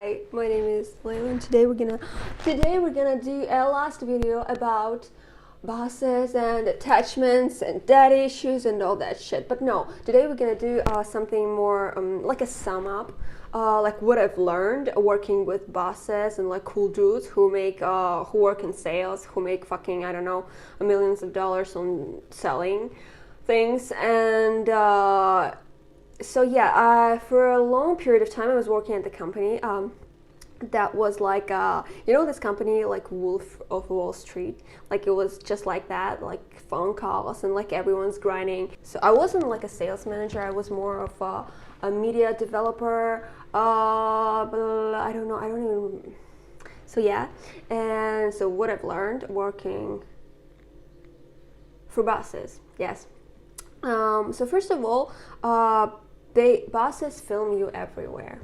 Hi, my name is Layla, and today we're gonna do a last video about bosses and attachments and daddy issues and all that shit. But no, today we're gonna do something more like a sum up, like what I've learned working with bosses and like cool dudes who make who work in sales, who make fucking, I don't know, millions of dollars on selling things. And so yeah, for a long period of time I was working at the company that was like this company like Wolf of Wall Street. Like it was just like that, like phone calls and like everyone's grinding. So I wasn't like a sales manager, I was more of a media developer, but I don't even. So yeah, and so what I've learned working for bosses, yes. So first of all, bosses film you everywhere.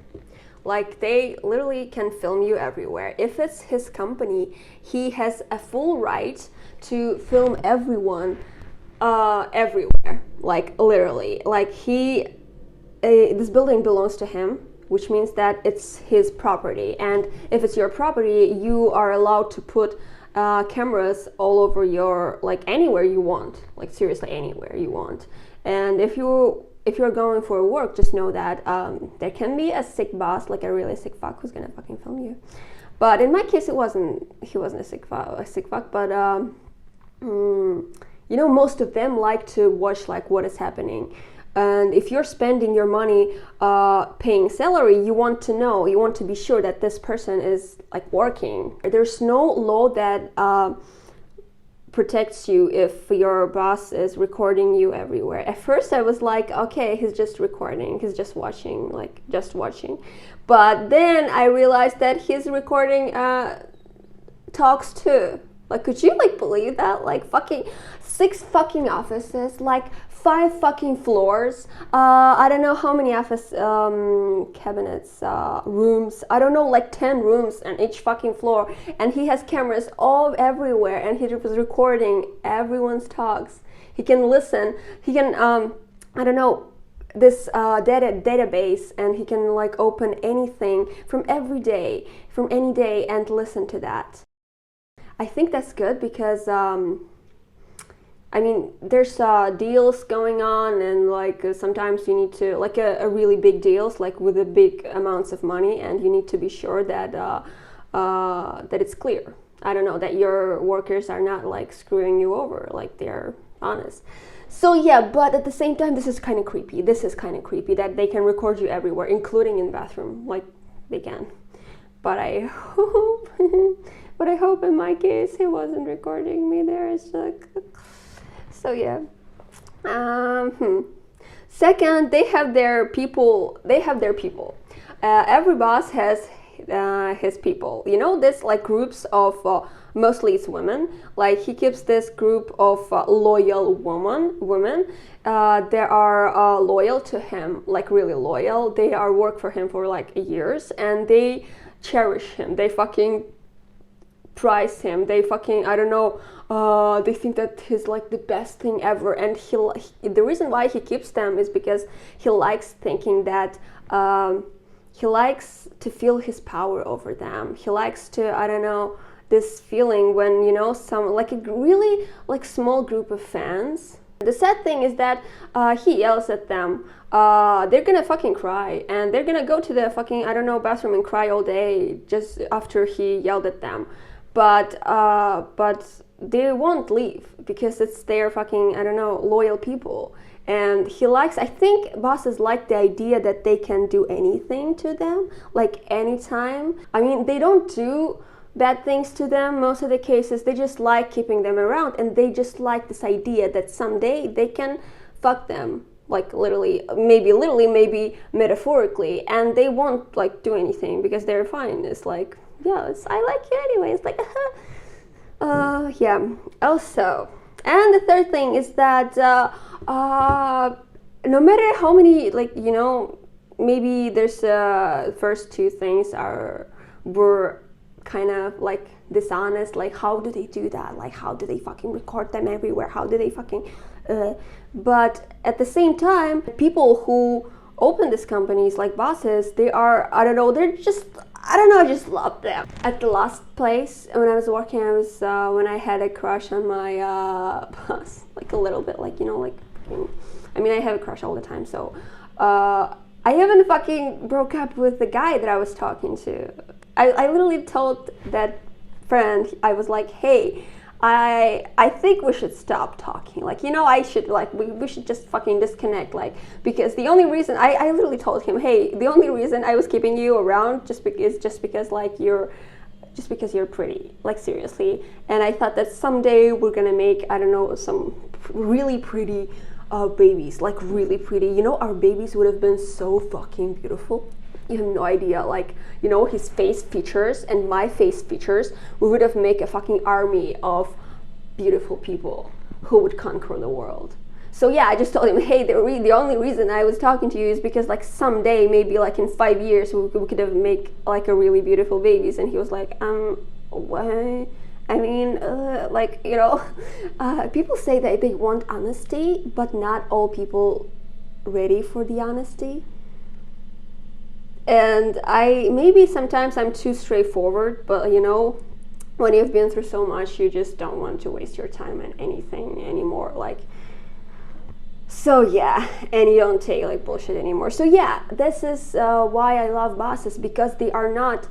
Like they literally can film you everywhere. If it's his company, he has a full right to film everyone everywhere. Like literally, like this building belongs to him, which means that it's his property. And if it's your property, you are allowed to put cameras all over like anywhere you want, like seriously anywhere you want. And if you're going for work, just know that there can be a sick boss, like a really sick fuck who's gonna fucking film you. But in my case, he wasn't a sick fuck, but most of them like to watch like what is happening. And if you're spending your money paying salary, you want to be sure that this person is like working. There's no law that protects you if your boss is recording you everywhere. At first I was like, okay, he's just recording, he's just watching. But then I realized that his recording talks too. Like, could you like believe that? Like fucking 6 fucking offices, like 5 fucking floors, I don't know how many office cabinets, rooms, I don't know, like 10 rooms on each fucking floor, and he has cameras all everywhere, and he was recording everyone's talks. He can listen, he can I don't know, this database, and he can like open anything from any day and listen to that. I think that's good because there's deals going on, and like sometimes you need to like a really big deals, like with a big amounts of money, and you need to be sure that that it's clear. I don't know, that your workers are not like screwing you over, like they're honest. So yeah, but at the same time, this is kind of creepy. That they can record you everywhere, including in the bathroom. Like they can. But I hope in my case he wasn't recording me there. It's like, so yeah. Second, they have their people. Every boss has his people. You know, this like groups of mostly it's women. Like he keeps this group of loyal women. They are loyal to him, like really loyal. They are work for him for like years, and they cherish him. They fucking prize him. They fucking, I don't know, they think that he's like the best thing ever. And the reason why he keeps them is because he likes thinking that he likes to feel his power over them. He likes to, I don't know, this feeling when, you know, some like a really like small group of fans. The sad thing is that he yells at them. They're gonna fucking cry, and they're gonna go to the fucking, I don't know, bathroom and cry all day just after he yelled at them. But they won't leave because it's their fucking, I don't know, loyal people. And I think bosses like the idea that they can do anything to them, like anytime. I mean, they don't do bad things to them most of the cases. They just like keeping them around, and they just like this idea that someday they can fuck them, like literally, maybe metaphorically, and they won't like do anything because they're fine. It's like, yeah, I like you anyway. It's like, yeah. Also, and the third thing is that no matter how many, like, you know, maybe there's first 2 things were kind of like dishonest. Like, how do they do that? Like, how do they fucking record them everywhere? How do they fucking but at the same time, people who open these companies, like bosses, they are, I don't know, they're just, I don't know, I just love them. At the last place when I was working, I was when I had a crush on my boss, like a little bit, like, you know, like, I mean, I have a crush all the time, so I haven't fucking broke up with the guy that I was talking to. I literally told that friend, I was like, hey, I think we should stop talking. Like, you know, I should, like, we should just fucking disconnect. Like, because the only reason, I literally told him, hey, the only reason I was keeping you around just because, like, you're pretty. Like, seriously. And I thought that someday we're gonna make, I don't know, some really pretty babies. Like, really pretty. You know, our babies would have been so fucking beautiful. You have no idea, like, you know, his face features and my face features, we would have made a fucking army of beautiful people who would conquer the world. So yeah, I just told him, hey, the only reason I was talking to you is because, like, someday, maybe like in 5 years, we could have made like a really beautiful babies. And he was like, what? I mean, like, you know, people say that they want honesty, but not all people ready for the honesty. And maybe sometimes I'm too straightforward, but, you know, when you've been through so much, you just don't want to waste your time on anything anymore. Like, so yeah, and you don't take like bullshit anymore. So yeah, this is why I love bosses, because they are not,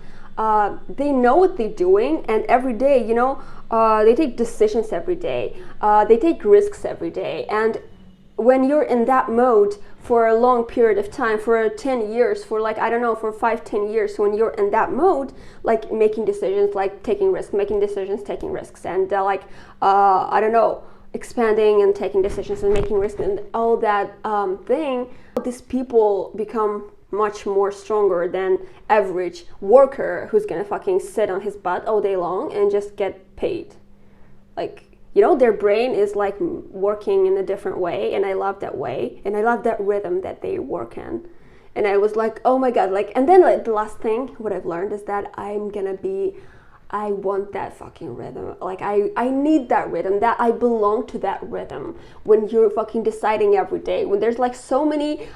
they know what they're doing, and every day, you know, they take decisions every day, they take risks every day. And when you're in that mode for a long period of time, for 10 years, for like, I don't know, for 5-10 years, when you're in that mode, like making decisions, like taking risks, making decisions, taking risks, and like, I don't know, expanding and taking decisions and making risks and all that thing, these people become much more stronger than average worker who's gonna fucking sit on his butt all day long and just get paid. Like, you know, their brain is like working in a different way, and I love that way, and I love that rhythm that they work in. And I was like, oh my god, like, and then like the last thing, what I've learned is that I want that fucking rhythm. Like, I need that rhythm, that I belong to that rhythm. When you're fucking deciding every day, when there's like so many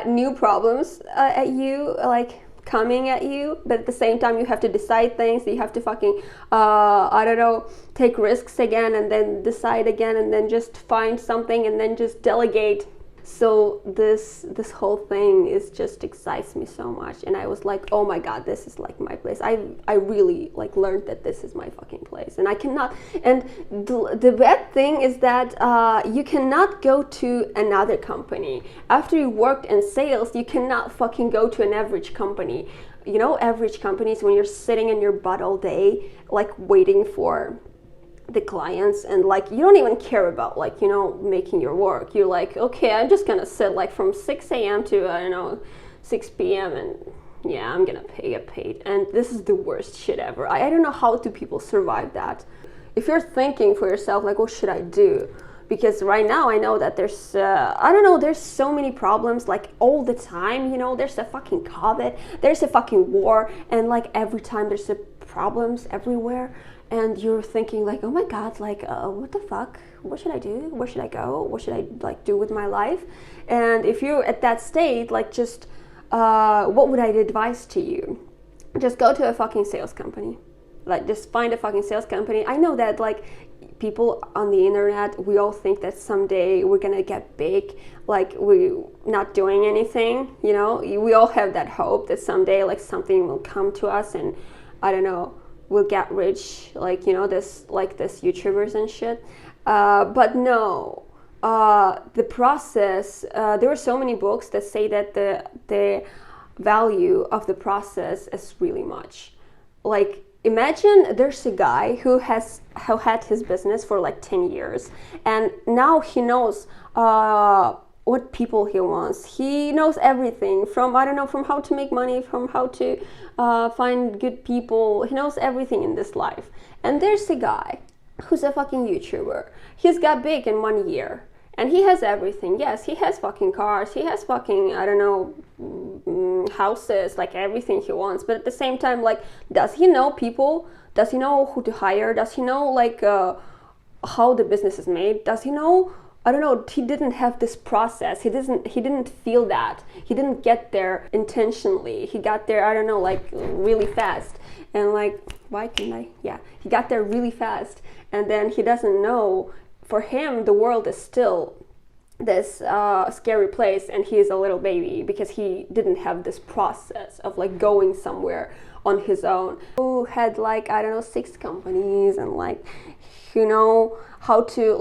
new problems at you, like coming at you, but at the same time you have to decide things, you have to fucking I don't know, take risks again, and then decide again, and then just find something, and then just delegate. So this whole thing is just excites me so much, and I was like, oh my god, this is like my place. I really like learned that this is my fucking place, and I cannot. And the bad thing is that you cannot go to another company after you worked in sales. You cannot fucking go to an average company. You know, average companies, when you're sitting in your butt all day, like waiting for the clients, and like you don't even care about, like, you know, making your work. You're like, okay, I'm just gonna sit like from 6 a.m. to I don't know 6 p.m. and yeah, I'm gonna get paid. And this is the worst shit ever. I don't know how do people survive that. If you're thinking for yourself like, what should I do? Because right now I know that there's I don't know, there's so many problems like all the time. You know, there's a fucking COVID, there's a fucking war, and like every time there's a problems everywhere. And you're thinking like, oh my god, like what the fuck, what should I do, where should I go, what should I like do with my life? And if you're at that state, like, just what would I advise to you? Just go to a fucking sales company. Like, just find a fucking sales company. I know that like people on the internet, we all think that someday we're gonna get big, like we not doing anything, you know. We all have that hope that someday like something will come to us, and I don't know, we'll get rich, like, you know, this YouTubers and shit. But no, the process, there are so many books that say that the value of the process is really much. Like, imagine there's a guy who had his business for like 10 years, and now he knows what people he wants. He knows everything from, I don't know, from how to make money, from how to find good people. He knows everything in this life. And there's a guy who's a fucking YouTuber. He's got big in 1 year, and he has everything. Yes, he has fucking cars, he has fucking, I don't know, houses, like everything he wants. But at the same time, like, does he know people? Does he know who to hire? Does he know like how the business is made? Does he know I don't know, he didn't have this process. He didn't feel that. He didn't get there intentionally. He got there, I don't know, like really fast. And like, why can't I? Yeah, he got there really fast. And then he doesn't know, for him, the world is still this scary place, and he is a little baby because he didn't have this process of like going somewhere on his own. Who had like, I don't know, 6 companies, and like, you know, how to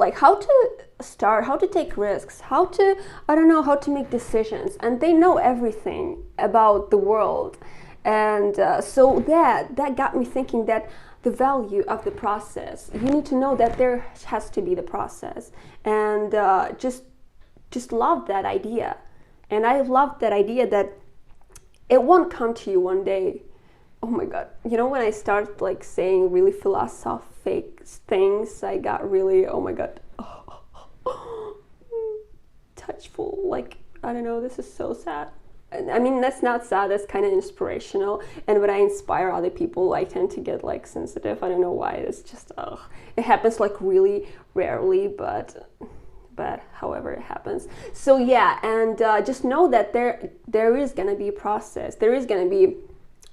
start, how to take risks, how to, I don't know, how to make decisions, and they know everything about the world. And so that got me thinking that the value of the process, you need to know that there has to be the process, and just love that idea. And I love that idea that it won't come to you one day. Oh my god, you know, when I start like saying really philosophic things, I got really, oh my god, touchful. Like, I don't know, this is so sad. I mean, that's not sad, that's kind of inspirational. And when I inspire other people, I tend to get like sensitive. I don't know why. It's just, it happens like really rarely, but however it happens. So yeah, and just know that there is gonna be a process. There is gonna be,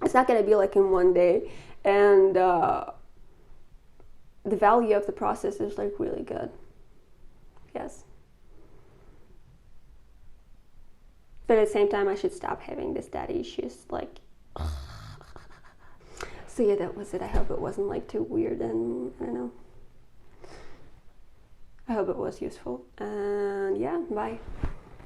it's not gonna be like in one day. And the value of the process is like really good. Yes. But at the same time, I should stop having this daddy issues. Like, so yeah, that was it. I hope it wasn't like too weird, and I don't know. I hope it was useful. And yeah, bye.